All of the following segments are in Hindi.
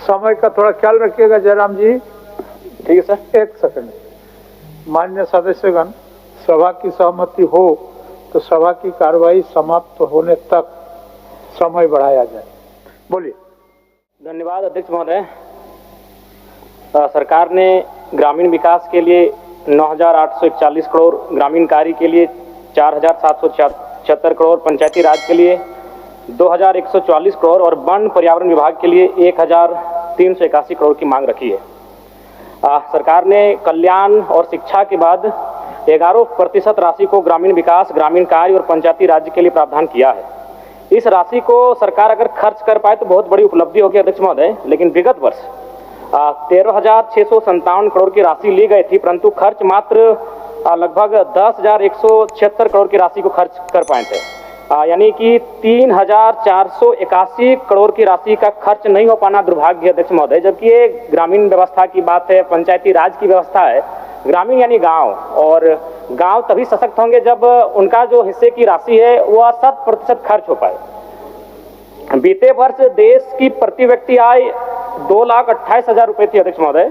समय का थोड़ा ख्याल रखिएगा जयराम जी। ठीक है सर। एक सेकंड। मान्य सदस्यगण, सभा की सहमति हो तो सभा की कार्रवाई समाप्त होने तक समय बढ़ाया जाए। बोलिए। धन्यवाद अध्यक्ष महोदय। सरकार ने ग्रामीण विकास के लिए 9,841 करोड़, ग्रामीण कार्य के लिए 4,776 करोड़, पंचायती राज के लिए 2,144 करोड़ और वन पर्यावरण विभाग के लिए 1,381 करोड़ की मांग रखी है। सरकार ने कल्याण और शिक्षा के बाद 11% राशि को ग्रामीण विकास, ग्रामीण कार्य और पंचायती राज्य के लिए प्रावधान किया है। इस राशि को सरकार अगर खर्च कर पाए तो बहुत बड़ी उपलब्धि होगी अध्यक्ष महोदय, लेकिन विगत वर्ष 13,657 करोड़ की राशि ली गई थी, परंतु खर्च मात्र लगभग 10,176 करोड़ की राशि को खर्च कर पाए थे। यानी कि 3,481 करोड़ की राशि का खर्च नहीं हो पाना दुर्भाग्य है अध्यक्ष महोदय। जबकि ये ग्रामीण व्यवस्था की बात है, पंचायती राज की व्यवस्था है। ग्रामीण यानी गांव, और गांव तभी सशक्त होंगे जब उनका जो हिस्से की राशि है वह 100% खर्च हो पाए। बीते वर्ष देश की प्रति व्यक्ति आय 2,28,000 रुपये थी अध्यक्ष महोदय।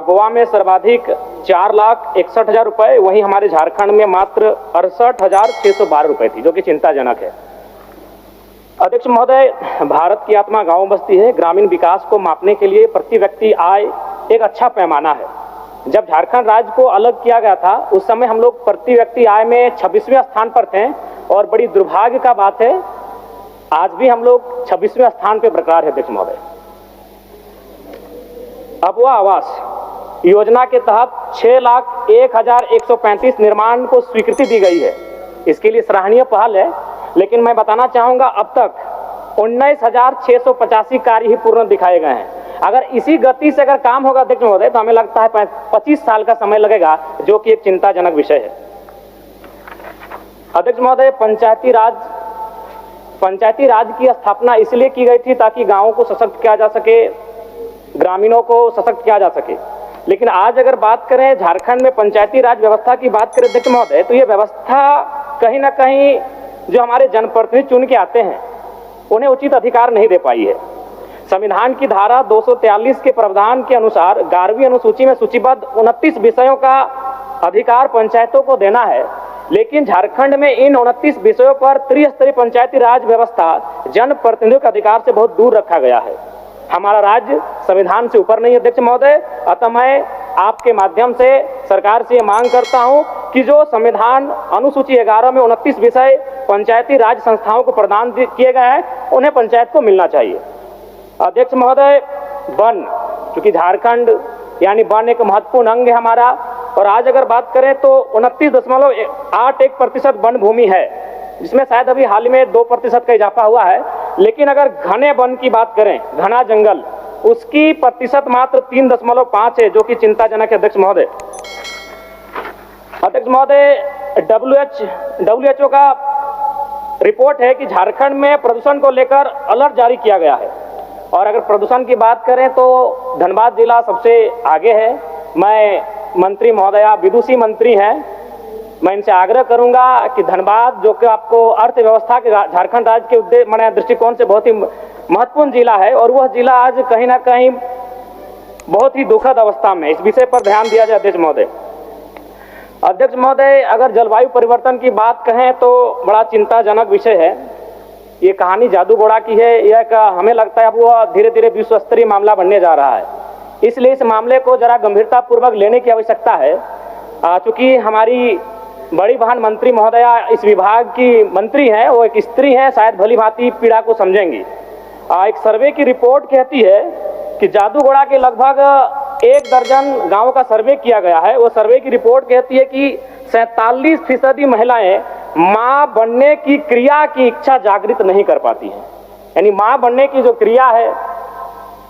गोवा में सर्वाधिक 4,61,000 रुपये, वहीं हमारे झारखंड में मात्र 68,612 रुपये थी, जो कि चिंताजनक है। अध्यक्ष महोदय, भारत की आत्मा गांव बस्ती है। ग्रामीण विकास को मापने के लिए प्रति व्यक्ति आय एक अच्छा पैमाना है। जब झारखंड राज्य को अलग किया गया था उस समय हम लोग प्रति व्यक्ति आय में 26वें स्थान पर थे, और बड़ी दुर्भाग्य का बात है आज भी हम लोग 26वें स्थान पर बरकरार है अध्यक्ष महोदय। अबुआ आवास योजना के तहत 6,01,135 निर्माण को स्वीकृति दी गई है। इसके लिए सराहनीय पहल है, लेकिन मैं बताना चाहूंगा अब तक 19,685 कार्य ही पूर्ण दिखाए गए हैं। अगर इसी गति से अगर काम होगा अध्यक्ष महोदय तो हमें लगता है 25 साल का समय लगेगा, जो कि एक चिंताजनक विषय है। अध्यक्ष महोदय, पंचायती राज की स्थापना इसलिए की गई थी ताकि गांवों को सशक्त किया जा सके, ग्रामीणों को सशक्त किया जा सके। लेकिन आज अगर बात करें झारखंड में पंचायती राज व्यवस्था की बात करें अध्यक्ष महोदय, तो ये व्यवस्था कहीं ना कहीं जो हमारे जनप्रतिनिधि चुन के आते हैं उन्हें उचित अधिकार नहीं दे पाई है। संविधान की धारा 243 के प्रावधान के अनुसार 11वीं अनुसूची में सूचीबद्ध 29 विषयों का अधिकार पंचायतों को देना है, लेकिन झारखंड में इन 29 विषयों पर त्रिस्तरीय पंचायती राज व्यवस्था जनप्रतिनिधियों के अधिकार से बहुत दूर रखा गया है। हमारा राज्य संविधान से ऊपर नहीं अध्यक्ष महोदय। अतः मैं आपके माध्यम से सरकार से ये मांग करता हूं कि जो संविधान अनुसूची 11 में 29 विषय पंचायती राज संस्थाओं को प्रदान किए गए हैं उन्हें पंचायत को मिलना चाहिए। अध्यक्ष महोदय, वन, चूंकि झारखंड यानी वन एक महत्वपूर्ण अंग है हमारा, और आज अगर बात करें तो 29.81% वन भूमि है, जिसमें शायद अभी हाल में 2% का इजाफा हुआ है। लेकिन अगर घने वन की बात करें, घना जंगल, उसकी प्रतिशत मात्र 3.5 है, जो कि चिंताजनक है अध्यक्ष महोदय। अध्यक्ष महोदय, WHO का रिपोर्ट है कि झारखंड में प्रदूषण को लेकर अलर्ट जारी किया गया है, और अगर प्रदूषण की बात करें तो धनबाद जिला सबसे आगे है। मैं मंत्री महोदया विदुषी मंत्री हैं, मैं इनसे आग्रह करूंगा कि धनबाद, जो कि आपको अर्थव्यवस्था के झारखंड राज्य के दृष्टिकोण से बहुत ही महत्वपूर्ण जिला है, और वह जिला आज कहीं ना कहीं बहुत ही दुखद अवस्था में, इस विषय पर ध्यान दिया जाए अध्यक्ष महोदय। अध्यक्ष महोदय, अगर जलवायु परिवर्तन की बात कहें तो बड़ा चिंताजनक विषय है। ये कहानी जादूगोड़ा की है। यह हमें लगता है अब वह धीरे धीरे विश्व स्तरीय मामला बनने जा रहा है, इसलिए इस मामले को जरा गंभीरता पूर्वक लेने की आवश्यकता है। चूंकि हमारी बड़ी बहन मंत्री महोदया इस विभाग की मंत्री हैं, वो एक स्त्री हैं, शायद भली भांति पीड़ा को समझेंगी। एक सर्वे की रिपोर्ट कहती है कि जादूगोड़ा के लगभग 1 दर्जन गांवों का सर्वे किया गया है। वो सर्वे की रिपोर्ट कहती है कि 47% महिलाएं मां बनने की क्रिया की इच्छा जागृत नहीं कर पाती हैं। यानी मां बनने की जो क्रिया है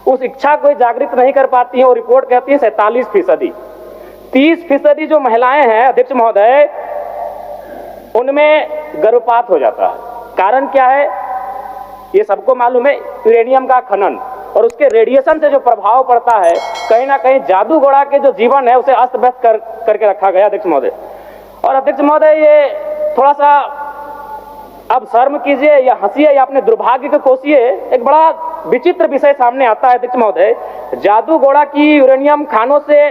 उस इच्छा को जागृत नहीं कर पाती हैं। वो रिपोर्ट कहती है 47%। 30% जो महिलाएं हैं अध्यक्ष महोदय, उनमें गर्भपात हो जाता है। कारण क्या है ये सबको मालूम है, यूरेनियम का खनन और उसके रेडिएशन से जो प्रभाव पड़ता है, कहीं ना कहीं जादूगोड़ा के जो जीवन है उसे अस्त व्यस्त करके रखा गया अध्यक्ष महोदय। और अध्यक्ष महोदय, ये थोड़ा सा अब शर्म कीजिए या हंसिए या अपने दुर्भाग्य को कोसिए, एक बड़ा विचित्र विषय सामने आता है अध्यक्ष महोदय, जादूगोड़ा की यूरेनियम खानों से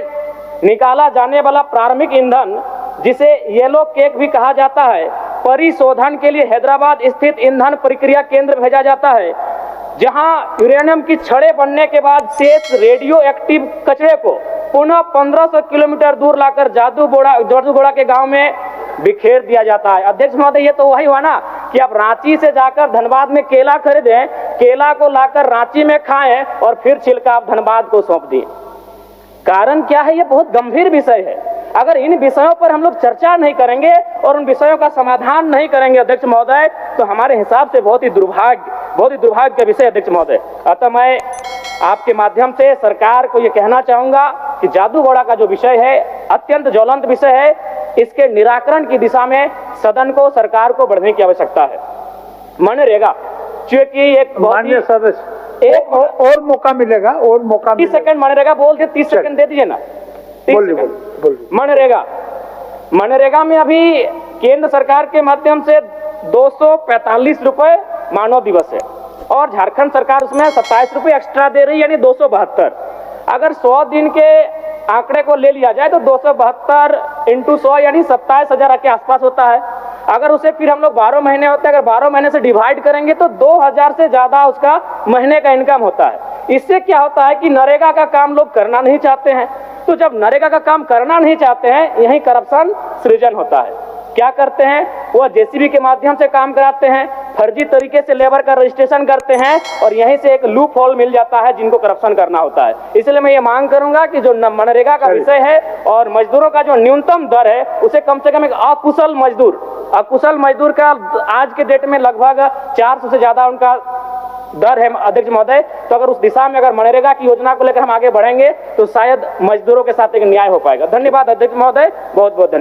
निकाला जाने वाला प्रारंभिक ईंधन, जिसे येलो केक भी कहा जाता है, परिशोधन के लिए हैदराबाद स्थित ईंधन प्रक्रिया केंद्र भेजा जाता है, जहां यूरेनियम की छड़ें बनने के बाद शेष रेडियो एक्टिव कचरे को पुनः 1500 किलोमीटर दूर लाकर जादूगोड़ा के गांव में बिखेर दिया जाता है। अध्यक्ष महोदय, ये तो वही हुआ ना कि आप रांची से जाकर धनबाद में केला खरीदें, केला को लाकर रांची में खाएं और फिर छिलका आप धनबाद को सौंप दिए। कारण क्या है? ये बहुत गंभीर विषय है। अगर इन विषयों पर हम लोग चर्चा नहीं करेंगे और उन विषयों का समाधान नहीं करेंगे अध्यक्ष महोदय, तो हमारे हिसाब से बहुत ही दुर्भाग्य का विषय अध्यक्ष महोदय। अतः मैं आपके माध्यम से सरकार को ये कहना चाहूंगा कि जादूगोड़ा का जो विषय है अत्यंत ज्वलंत विषय है, इसके निराकरण की दिशा में सदन को, सरकार को बढ़ने की आवश्यकता है। मनरेगा चूंकि एक माननीय सदस्य एक और मौका मिलेगा, और मौका 30 सेकंड मनरेगा बोल दे, 30 सेकंड दे दीजिए ना। बोलिए। मनरेगा में अभी केंद्र सरकार के माध्यम से 245 रुपए मानव दिवस है और झारखंड सरकार उसमें 27 रुपए एक्स्ट्रा दे रही है, यानी 272। अगर 100 दिन के आंकड़े को ले लिया जाए तो 272 × 100 यानी 27,000 के आसपास होता है। अगर उसे फिर हम लोग 12 महीने होते हैं, अगर 12 महीने से डिवाइड करेंगे तो 2000 से ज्यादा उसका महीने का इनकम होता है। इससे क्या होता है कि नरेगा का काम लोग करना नहीं चाहते हैं, तो जब नरेगा का काम करना नहीं चाहते हैं, यही करप्शन सृजन होता है। क्या करते हैं? वह जेसीबी के माध्यम से काम कराते हैं, फर्जी तरीके से लेबर का रजिस्ट्रेशन करते हैं और यहीं से एक लूप होल मिल जाता है जिनको करप्शन करना होता है। इसलिए मैं ये मांग करूंगा कि जो मनरेगा का विषय है और मजदूरों का जो न्यूनतम दर है, उसे कम से कम एक अकुशल मजदूर का आज के डेट में लगभग 400 से ज्यादा उनका दर है अध्यक्ष महोदय। तो अगर उस दिशा में अगर मनरेगा की योजना को लेकर हम आगे बढ़ेंगे तो शायद मजदूरों के साथ एक न्याय हो पाएगा। धन्यवाद अध्यक्ष महोदय, बहुत बहुत धन्यवाद।